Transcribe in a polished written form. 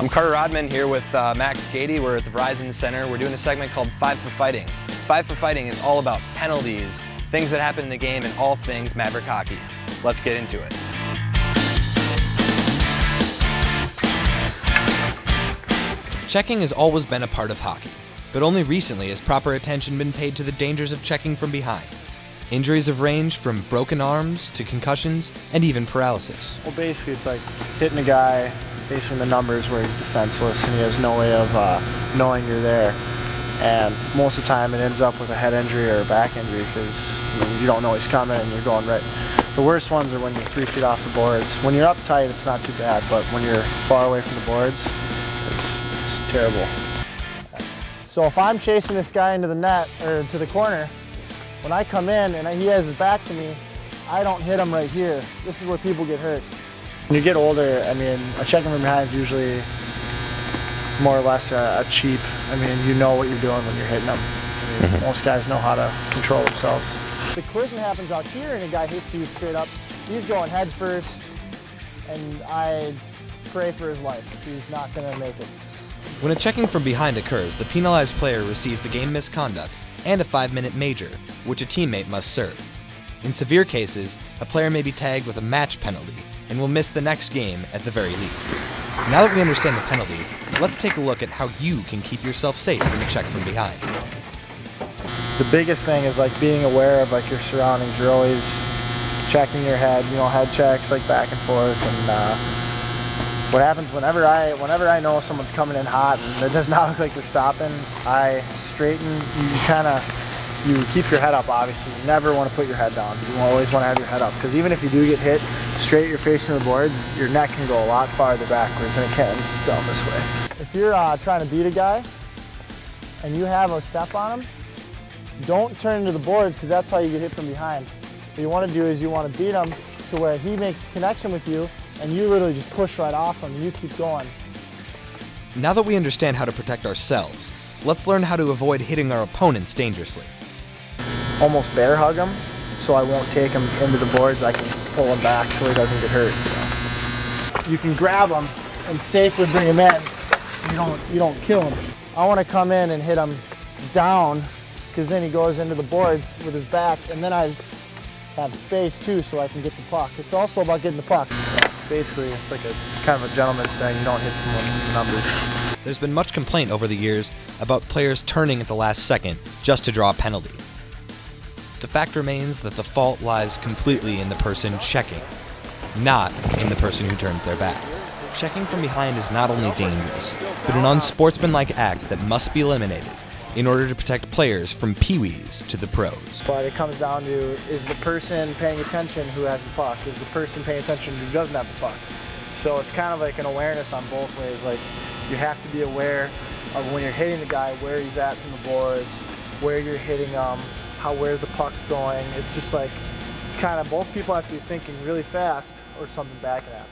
I'm Rodman here with Max Gaede. We're at the Verizon Center. We're doing a segment called 5 for Fighting. 5 for Fighting is all about penalties, things that happen in the game, and all things Maverick hockey. Let's get into it. Checking has always been a part of hockey, but only recently has proper attention been paid to the dangers of checking from behind. Injuries have ranged from broken arms to concussions and even paralysis. Well, basically it's like hitting a guy based on the numbers where he's defenseless and he has no way of knowing you're there. And most of the time it ends up with a head injury or a back injury because you don't know he's coming and you're going right. The worst ones are when you're 3 feet off the boards. When you're up tight, it's not too bad, but when you're far away from the boards, it's terrible. So if I'm chasing this guy into the net or to the corner, when I come in and he has his back to me, I don't hit him right here. This is where people get hurt. When you get older, I mean, a checking from behind is usually more or less a cheap. I mean, you know what you're doing when you're hitting them. I mean, most guys know how to control themselves. The collision happens out here and a guy hits you straight up. He's going head first, and I pray for his life. He's not going to make it. When a checking from behind occurs, the penalized player receives a game misconduct and a 5-minute major, which a teammate must serve. In severe cases, a player may be tagged with a match penalty and will miss the next game at the very least. Now that we understand the penalty, let's take a look at how you can keep yourself safe from a check from behind. The biggest thing is like being aware of like your surroundings. You're always checking your head, you know, head checks like back and forth. And what happens whenever I know someone's coming in hot and it does not look like they're stopping, I straighten. You keep your head up, obviously. You never want to put your head down. You always want to have your head up, because even if you do get hit straight, you're facing the boards, your neck can go a lot farther backwards than it can down this way. If you're trying to beat a guy and you have a step on him, don't turn to the boards, because that's how you get hit from behind. What you want to do is you want to beat him to where he makes a connection with you and you literally just push right off him and you keep going. Now that we understand how to protect ourselves, let's learn how to avoid hitting our opponents dangerously. Almost bear hug him, so I won't take him into the boards. I can pull him back so he doesn't get hurt. You can grab him and safely bring him in. You don't kill him. I want to come in and hit him down, because then he goes into the boards with his back, and then I have space too so I can get the puck. It's also about getting the puck. So basically, it's like a kind of a gentleman's thing. You don't hit someone with the numbers. There's been much complaint over the years about players turning at the last second just to draw a penalty. The fact remains that the fault lies completely in the person checking, not in the person who turns their back. Checking from behind is not only dangerous, but an unsportsmanlike act that must be eliminated in order to protect players from peewees to the pros. But it comes down to, is the person paying attention who has the puck? Is the person paying attention who doesn't have the puck? So it's kind of like an awareness on both ways. Like, you have to be aware of when you're hitting the guy, where he's at from the boards, where you're hitting him, where the puck's going. It's just like, it's kind of, both people have to be thinking really fast or something bad can happen.